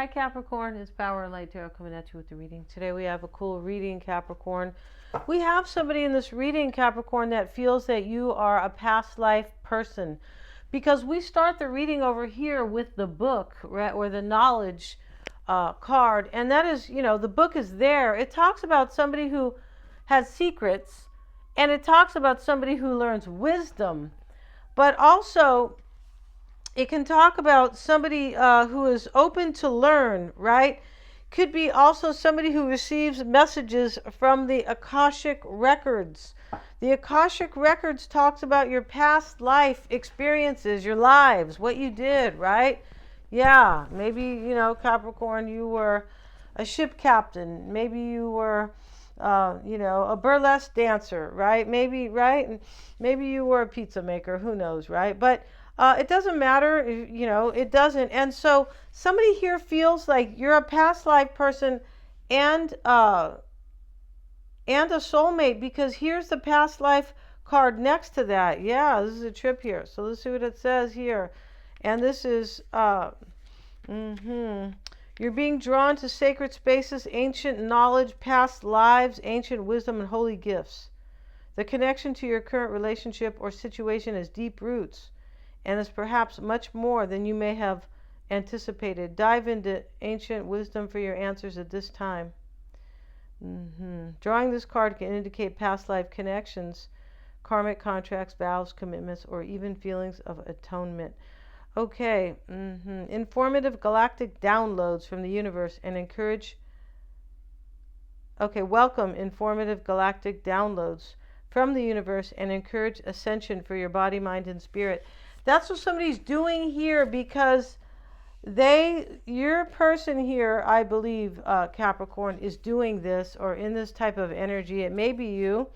Hi Capricorn, it's Power Light Tarot coming at you with the reading. Today we have a cool reading, Capricorn. We have somebody in this reading, Capricorn, that feels that you are a past life person. Because we start the reading over here with the book, right, or the knowledge card. And that is, the book is there. It talks about somebody who has secrets. And it talks about somebody who learns wisdom. But also, it can talk about somebody who is open to learn, right? Could be also somebody who receives messages from the Akashic Records. The Akashic Records talks about your past life experiences, your lives, what you did, right? Yeah, maybe, Capricorn, you were a ship captain. Maybe you were, a burlesque dancer, right? Maybe, right? And maybe you were a pizza maker. Who knows, right? But it doesn't matter, it doesn't. And so somebody here feels like you're a past life person and a soulmate, because here's the past life card next to that. Yeah, this is a trip here. So let's see what it says here. And this is, you're being drawn to sacred spaces, ancient knowledge, past lives, ancient wisdom, and holy gifts. The connection to your current relationship or situation has deep roots and is perhaps much more than you may have anticipated. Dive into ancient wisdom for your answers at this time. Drawing this card can indicate past life connections, karmic contracts, vows, commitments, or even feelings of atonement. Okay. Informative galactic downloads from the universe and encourage... Okay, welcome informative galactic downloads from the universe and encourage ascension for your body, mind, and spirit. That's what somebody's doing here, because your person here, I believe, Capricorn, is doing this or in this type of energy. It may be you.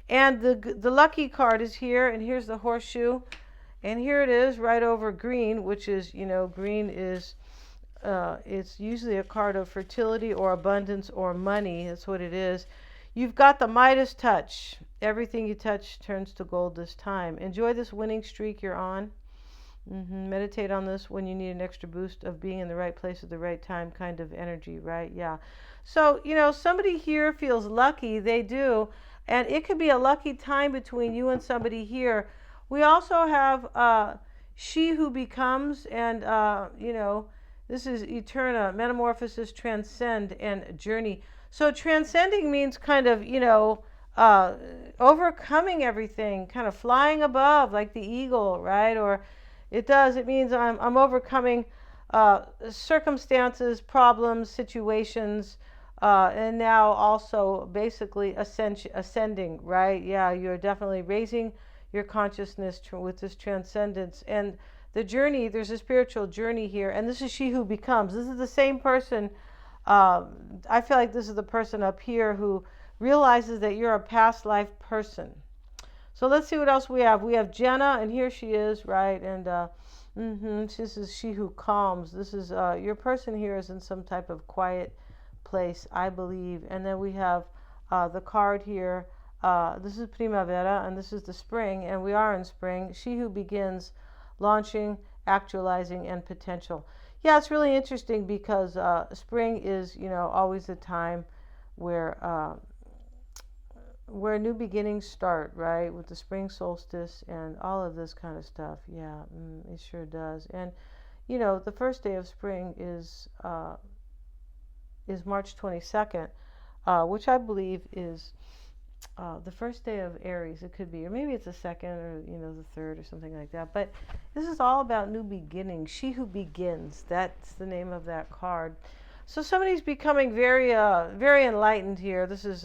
And the lucky card is here, and here's the horseshoe. And here it is right over green, which is, green is, it's usually a card of fertility or abundance or money. That's what it is. You've got the Midas touch. Everything you touch turns to gold this time. Enjoy this winning streak you're on. Meditate on this when you need an extra boost of being in the right place at the right time kind of energy, right? Yeah. So, somebody here feels lucky. They do. And it could be a lucky time between you and somebody here. We also have She Who Becomes, and, this is Eterna, Metamorphosis, Transcend, and Journey. So transcending means kind of, overcoming everything, kind of flying above like the eagle, right? Or it means I'm overcoming circumstances, problems, situations, and now also basically ascending, right? Yeah, you're definitely raising your consciousness with this transcendence. And the journey, there's a spiritual journey here, and this is She Who Becomes. This is the same person. I feel like this is the person up here who realizes that you're a past life person. So let's see what else we have. We have Jenna, and here she is, right? And this is She Who Calms. This is your person here is in some type of quiet place, I believe. And then we have the card here. This is Primavera, and this is the spring, and we are in spring. She Who Begins, launching, actualizing, and potential. Yeah, it's really interesting because spring is, always a time where new beginnings start, right? With the spring solstice and all of this kind of stuff. Yeah, it sure does. And, the first day of spring is March 22nd, which I believe is the first day of Aries. It could be, or maybe it's the second, or the third, or something like that. But this is all about new beginnings. She Who Begins. That's the name of that card. So somebody's becoming very, very enlightened here. This is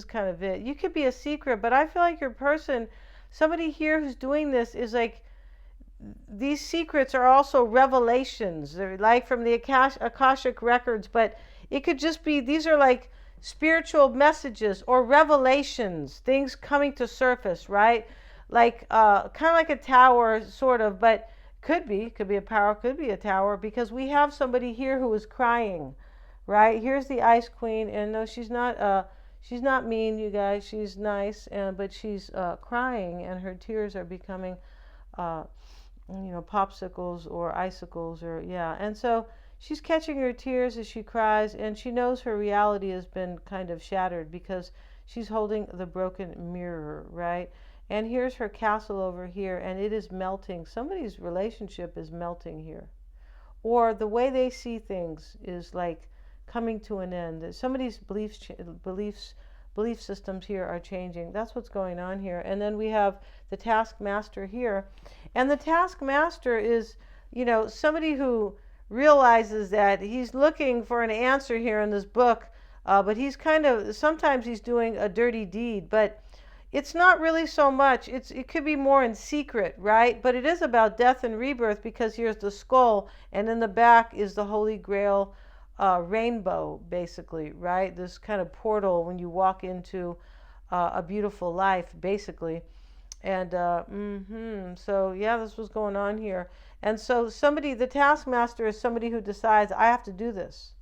kind of it. You could be a secret, but I feel like your person, somebody here who's doing this, is like, these secrets are also revelations. They're like from the Akashic Records, but it could just be, these are like spiritual messages or revelations, things coming to surface, right? Like kind of like a tower, sort of, but could be a power, could be a tower, because we have somebody here who is crying, right? Here's the Ice Queen, and no, she's not mean, you guys. She's nice, but she's crying, and her tears are becoming popsicles or icicles, or yeah. And so she's catching her tears as she cries, and she knows her reality has been kind of shattered because she's holding the broken mirror, right? And here's her castle over here, and it is melting. Somebody's relationship is melting here, or the way they see things is like coming to an end. Somebody's belief systems here are changing. That's what's going on here. And then we have the taskmaster here, and the taskmaster is, somebody who realizes that he's looking for an answer here in this book, but he's sometimes he's doing a dirty deed, but it's not really so much. It could be more in secret, right? But it is about death and rebirth, because here's the skull, and in the back is the Holy Grail rainbow, basically, right? This kind of portal when you walk into a beautiful life, basically. And so yeah, this was going on here. And so the taskmaster is somebody who decides, I have to do this.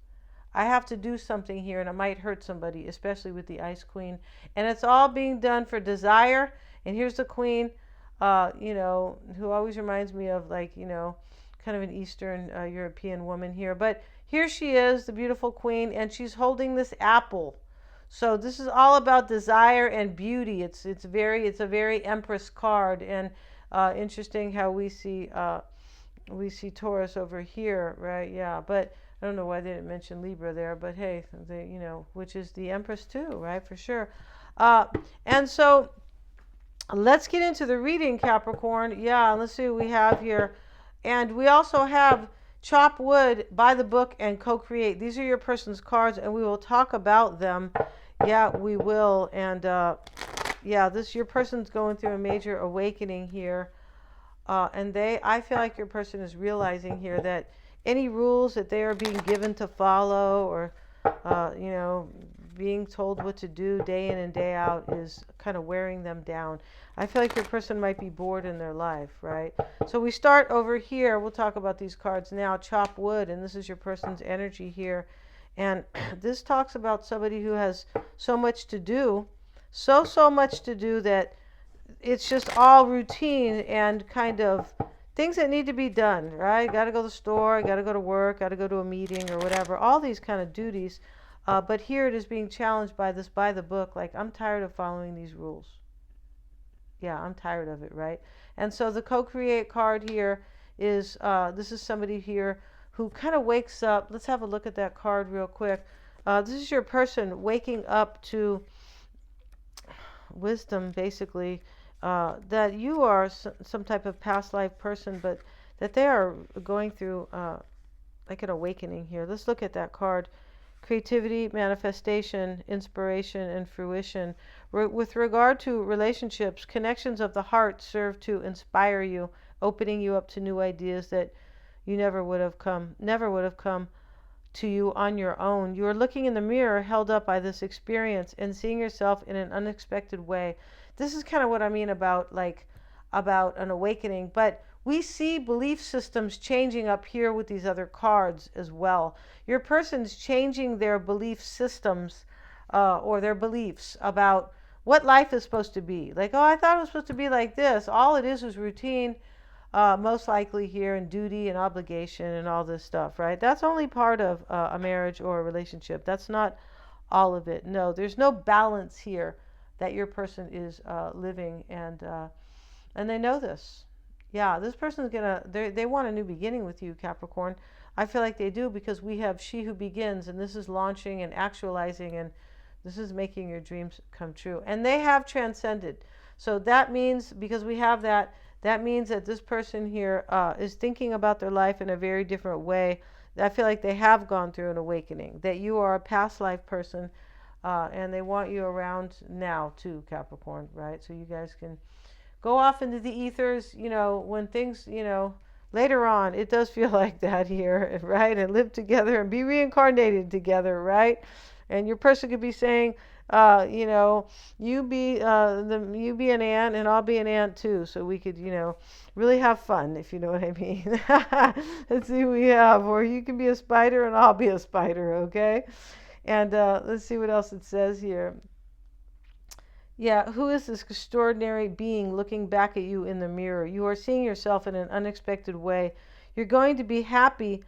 I have to do something here, and it might hurt somebody, especially with the Ice Queen. And it's all being done for desire. And here's the Queen, who always reminds me of kind of an Eastern European woman here. But here she is, the beautiful Queen, and she's holding this apple. So this is all about desire and beauty. It's a very Empress card, and interesting how we see Taurus over here, right? Yeah, but I don't know why they didn't mention Libra there, but hey, which is the Empress too, right? For sure. And so let's get into the reading, Capricorn. Yeah, let's see what we have here. And we also have Chop Wood, Buy the Book, and Co-Create. These are your person's cards, and we will talk about them. Yeah, we will. And your person's going through a major awakening here. And I feel like your person is realizing here that any rules that they are being given to follow, or being told what to do day in and day out, is kind of wearing them down. I feel like your person might be bored in their life, right? So we start over here. We'll talk about these cards now. Chop Wood, and this is your person's energy here. And this talks about somebody who has so much to do, so much to do that it's just all routine and kind of things that need to be done, right? Got to go to the store, got to go to work, got to go to a meeting or whatever, all these kind of duties. But here it is being challenged by this By the Book, like, I'm tired of following these rules. Yeah, I'm tired of it, right? And so the Co-Create card here is, this is somebody here who kind of wakes up. Let's have a look at that card real quick. This is your person waking up to wisdom, basically, that you are some type of past life person, but that they are going through like an awakening here. Let's look at that card. Creativity, manifestation, inspiration, and fruition. With regard to relationships, connections of the heart serve to inspire you, opening you up to new ideas that you never would have come to you on your own. You are looking in the mirror, held up by this experience, and seeing yourself in an unexpected way. This is kind of what I mean about an awakening. But we see belief systems changing up here with these other cards as well. Your person's changing their belief systems or their beliefs about what life is supposed to be. Like, oh, I thought it was supposed to be like this. All it is routine, most likely here, and duty and obligation and all this stuff, right? That's only part of a marriage or a relationship. That's not all of it. No, there's no balance here that your person is living, and they know this. Yeah, this person's they want a new beginning with you, Capricorn. I feel like they do, because we have She Who Begins, and this is launching and actualizing, and this is making your dreams come true. And they have transcended. So that means, because we have that means that this person here is thinking about their life in a very different way. I feel like they have gone through an awakening, that you are a past life person, and they want you around now too, Capricorn, right? So you guys can go off into the ethers, when things, later on, it does feel like that here, right? And live together and be reincarnated together, right? And your person could be saying, you be an ant and I'll be an ant too, so we could, really have fun, if you know what I mean. Let's see what we have. Or you can be a spider and I'll be a spider, okay? And let's see what else it says here. Yeah, who is this extraordinary being looking back at you in the mirror? You are seeing yourself in an unexpected way. You're going to be happy,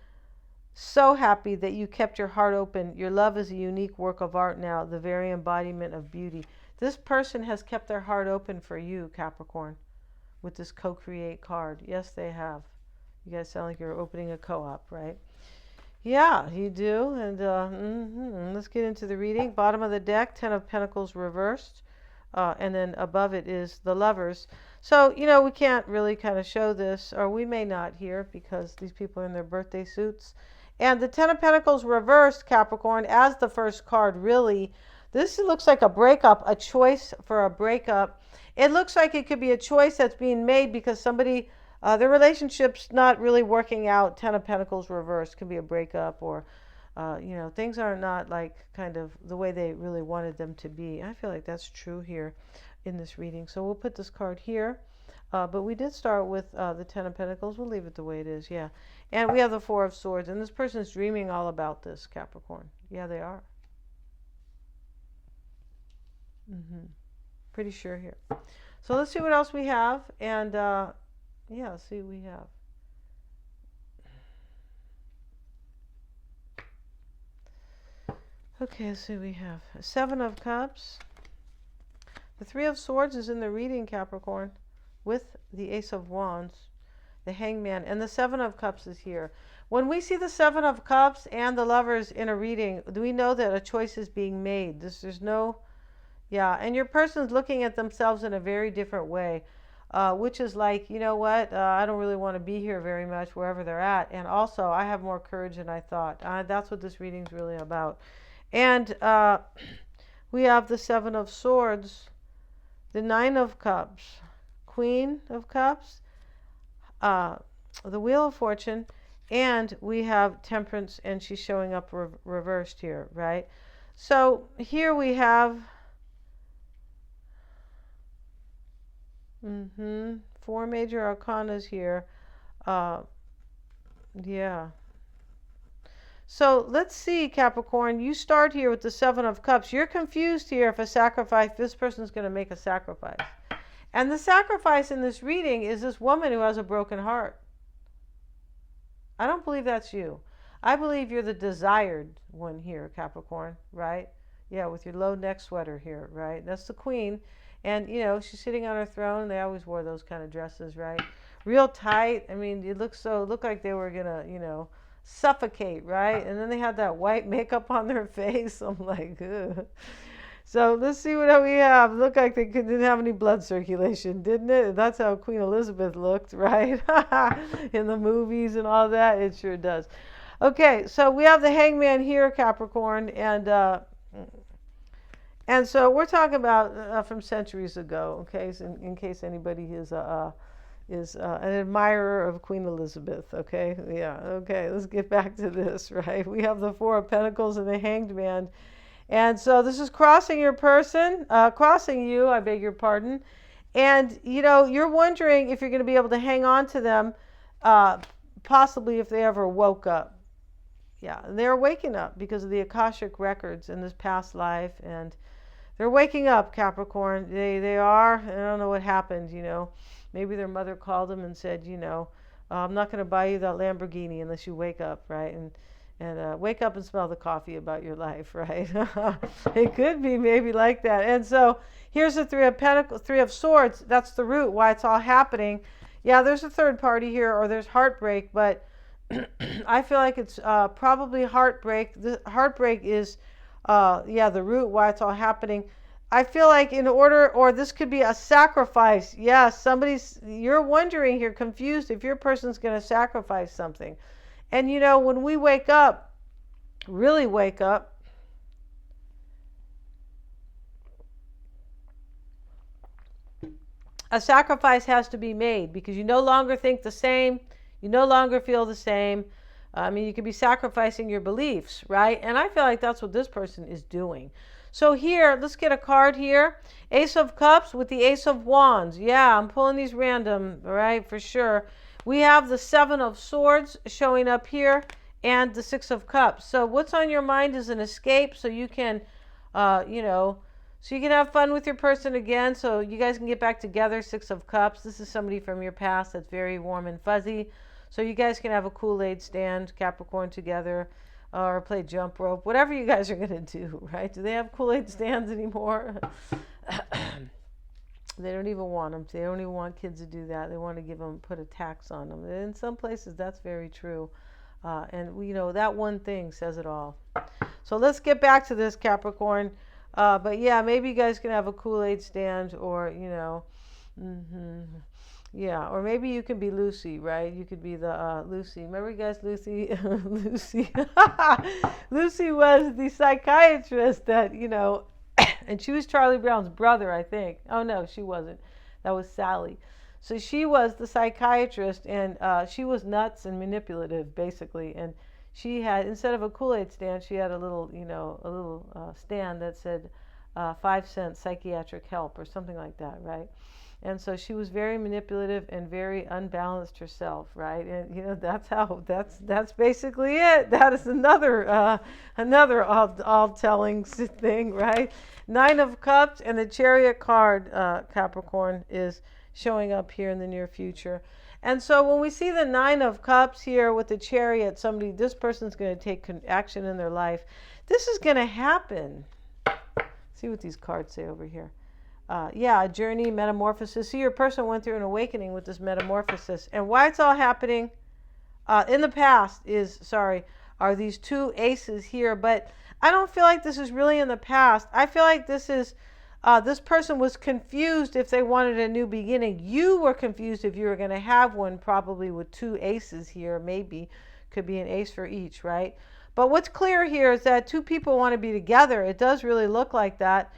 so happy that you kept your heart open. Your love is a unique work of art now, the very embodiment of beauty. This person has kept their heart open for you, Capricorn, with this co-create card. Yes, they have. You guys sound like you're opening a co-op, right? Yeah, you do. And let's get into the reading. Bottom of the deck, Ten of Pentacles reversed. And then above it is the Lovers. So, we can't really kind of show this, or we may not here because these people are in their birthday suits. And the Ten of Pentacles reversed, Capricorn, as the first card, really. This looks like a breakup, a choice for a breakup. It looks like it could be a choice that's being made because somebody, their relationship's not really working out. Ten of Pentacles reversed could be a breakup, or things are not like kind of the way they really wanted them to be. I feel like that's true here in this reading. So we'll put this card here. But we did start with the Ten of Pentacles. We'll leave it the way it is, yeah. And we have the Four of Swords. And this person's dreaming all about this, Capricorn. Yeah, they are. Pretty sure here. So let's see what else we have. And, yeah, see what we have. Okay, let's see what we have. Seven of Cups. The Three of Swords is in the reading, Capricorn, with the Ace of Wands, the Hangman, and the Seven of Cups is here. When we see the Seven of Cups and the Lovers in a reading, we know that a choice is being made. There's no, yeah, and your person's looking at themselves in a very different way, which is like, you know what, I don't really want to be here very much, wherever they're at, and also I have more courage than I thought. That's what this reading's really about. And we have the Seven of Swords, the Nine of Cups, Queen of Cups, the Wheel of Fortune, and we have Temperance, and she's showing up reversed here, right? So here we have four major arcanas here. Yeah. So let's see, Capricorn, you start here with the Seven of Cups. You're confused here if a sacrifice, this person's going to make a sacrifice. And the sacrifice in this reading is this woman who has a broken heart. I don't believe that's you. I believe you're the desired one here, Capricorn, right? Yeah, with your low neck sweater here, right? That's the Queen. And, she's sitting on her throne. They always wore those kind of dresses, right? Real tight. I mean, it looked like they were going to, suffocate, right? And then they had that white makeup on their face. I'm like, ugh. So let's see what we have. Looked like they didn't have any blood circulation, didn't it? That's how Queen Elizabeth looked, right? In the movies and all that. It sure does. Okay, so we have the Hangman here, Capricorn, and so we're talking about from centuries ago, okay? So in case anybody is an admirer of Queen Elizabeth, okay? Yeah, okay, let's get back to this, right? We have the Four of Pentacles and the Hanged Man. And so this is crossing your person, crossing you, I beg your pardon. And, you're wondering if you're going to be able to hang on to them, possibly if they ever woke up. Yeah, they're waking up because of the Akashic records in this past life. And they're waking up, Capricorn. They are. I don't know what happened, Maybe their mother called them and said, I'm not going to buy you that Lamborghini unless you wake up, right? And wake up and smell the coffee about your life, right? It could be maybe like that. And so here's the Three of Pentacles, Three of Swords. That's the root, why it's all happening. Yeah, there's a third party here, or there's heartbreak, but I feel like it's probably heartbreak. The heartbreak is, the root, why it's all happening. I feel like in order, or this could be a sacrifice. Yeah, you're wondering here, confused if your person's going to sacrifice something. And when we wake up, really wake up, a sacrifice has to be made because you no longer think the same. You no longer feel the same. I mean, you could be sacrificing your beliefs, right? And I feel like that's what this person is doing. So here, let's get a card here. Ace of Cups with the Ace of Wands. Yeah, I'm pulling these random, right, for sure. We have the Seven of Swords showing up here and the Six of Cups. So what's on your mind is an escape so you can, So you can have fun with your person again, so you guys can get back together. Six of Cups. This is somebody from your past that's very warm and fuzzy. So you guys can have a Kool-Aid stand, Capricorn, together, or play jump rope, whatever you guys are going to do, right? Do they have Kool-Aid stands anymore? They don't even want them. They don't even want kids to do that. They want to give them, put a tax on them. And in some places, that's very true. And that one thing says it all. So let's get back to this, Capricorn. But yeah, maybe you guys can have a Kool-Aid stand, or yeah, or maybe you can be Lucy, right? You could be the Lucy. Remember, you guys, Lucy? Lucy. Lucy was the psychiatrist that and she was Charlie Brown's brother, I think. Oh no, she wasn't. That was Sally. So she was the psychiatrist, and she was nuts and manipulative, basically. And she had, instead of a Kool-Aid stand, she had a little stand that said 5 cents psychiatric help or something like that, right? And so she was very manipulative and very unbalanced herself, right? And that's basically it. That is another all-telling thing, right? 9 of Cups and the Chariot card, Capricorn, is showing up here in the near future. And so when we see the 9 of Cups here with the Chariot, this person's going to take action in their life. This is going to happen. See what these cards say over here. A journey, metamorphosis. See, your person went through an awakening with this metamorphosis. And why it's all happening in the past are these 2 aces here. But I don't feel like this is really in the past. I feel like this person was confused if they wanted a new beginning. You were confused if you were going to have one, probably with 2 aces here. Maybe could be an ace for each, right? But what's clear here is that 2 people want to be together. It does really look like that.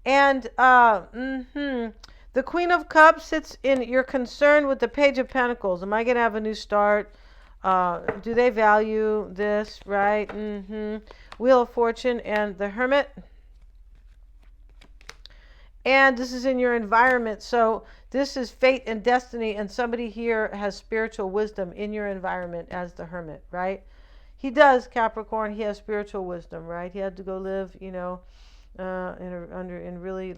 And the Queen of Cups sits in, you're concerned with the Page of Pentacles. Am I going to have a new start? Do they value this, right? Wheel of Fortune and the Hermit. And this is in your environment. So this is fate and destiny. And somebody here has spiritual wisdom in your environment as the Hermit, right? He does, Capricorn. He has spiritual wisdom, right? He had to go live, in really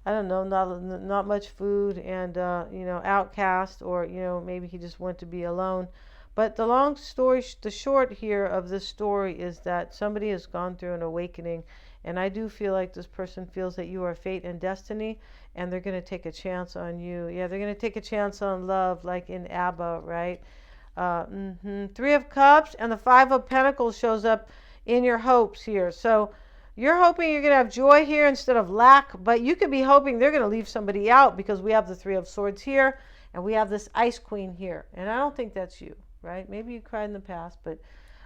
I don't know, not much food, and outcast, or maybe he just went to be alone. But the short here of this story is that somebody has gone through an awakening, and I do feel like this person feels that you are fate and destiny, and they're going to take a chance on you. Yeah, they're going to take a chance on love, like in ABBA, right? 3 of Cups and the 5 of Pentacles shows up in your hopes here. So you're hoping you're going to have joy here instead of lack, but you could be hoping they're going to leave somebody out, because we have the 3 of Swords here, and we have this Ice Queen here. And I don't think that's you, right? Maybe you cried in the past, but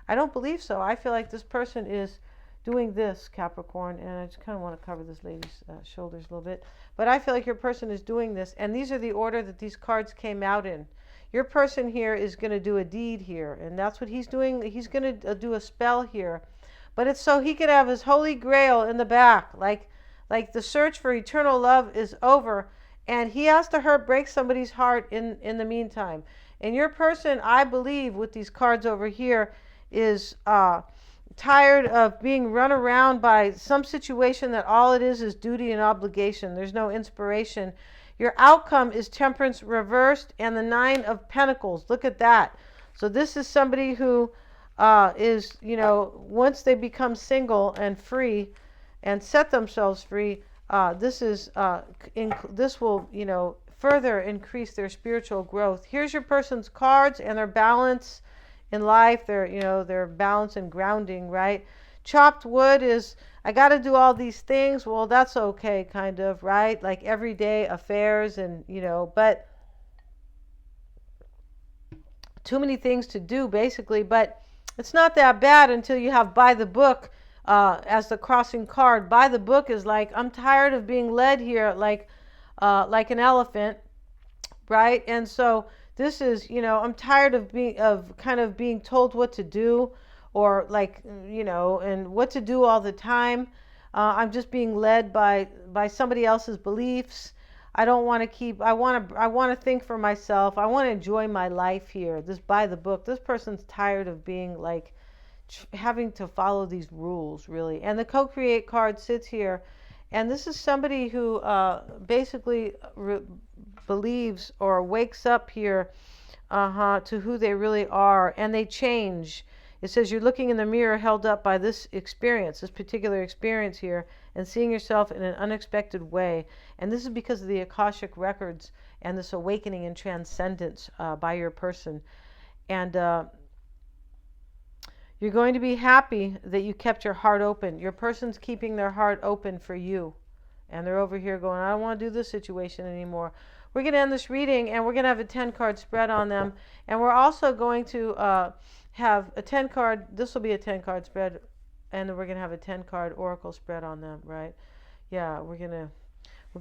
I don't believe so. I feel like this person is doing this, Capricorn, and I just kind of want to cover this lady's shoulders a little bit. But I feel like your person is doing this, and these are the order that these cards came out in. Your person here is going to do a deed here, and that's what he's doing. He's going to do a spell here. But it's so he could have his holy grail in the back. Like the search for eternal love is over, and he has to break somebody's heart in the meantime. And your person, I believe, with these cards over here, is tired of being run around by some situation that all it is duty and obligation. There's no inspiration. Your outcome is Temperance reversed and the 9 of Pentacles. Look at that. So this is somebody who is, once they become single and free and set themselves free, this will, further increase their spiritual growth. Here's your person's cards and their balance in life, their balance and grounding, right? Chopped wood is, I got to do all these things. Well, that's okay, kind of, right? Like everyday affairs and, but too many things to do, basically. But it's not that bad until you have by the book as the crossing card. By the book is like, I'm tired of being led here like an elephant, right? And so this is, I'm tired of being told what to do, or and what to do all the time. I'm just being led by somebody else's beliefs. I don't want to keep, I want to think for myself. I want to enjoy my life here. This by the book. This person's tired of being having to follow these rules, really. And the co-create card sits here, And this is somebody who basically believes or wakes up here to who they really are, and they change. It says you're looking in the mirror held up by this experience, this particular experience here, and seeing yourself in an unexpected way. And this is because of the Akashic records and this awakening and transcendence by your person. And you're going to be happy that you kept your heart open. Your person's keeping their heart open for you. And they're over here going, I don't want to do this situation anymore. We're going to end this reading, and we're going to have a 10-card spread on them. And we're also going to have a 10-card, this will be a 10-card spread, and then we're going to have a 10-card oracle spread on them, right? Yeah, we're going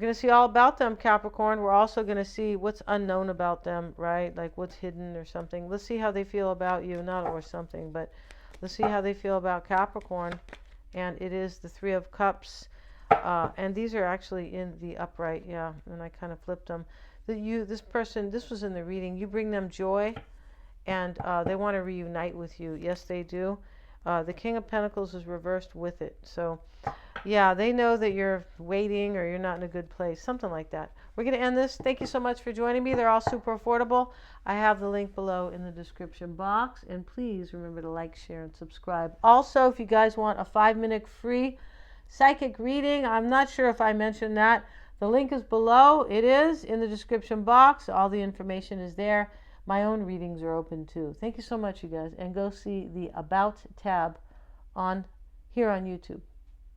to see all about them, Capricorn. We're also going to see what's unknown about them, right? Like what's hidden or something. Let's see how they feel about you, not or something, but let's see how they feel about Capricorn. And it is the Three of Cups. And these are actually in the upright, yeah, and I kind of flipped them. This person, this was in the reading, you bring them joy, and they want to reunite with you. Yes, they do. The King of Pentacles is reversed with it. So, yeah, they know that you're waiting or you're not in a good place, something like that. We're going to end this. Thank you so much for joining me. They're all super affordable. I have the link below in the description box, and please remember to like, share, and subscribe. Also, if you guys want a 5-minute free psychic reading, I'm not sure if I mentioned that. The link is below. It is in the description box. All the information is there. My own readings are open too. Thank you so much, you guys. And go see the About tab here on YouTube.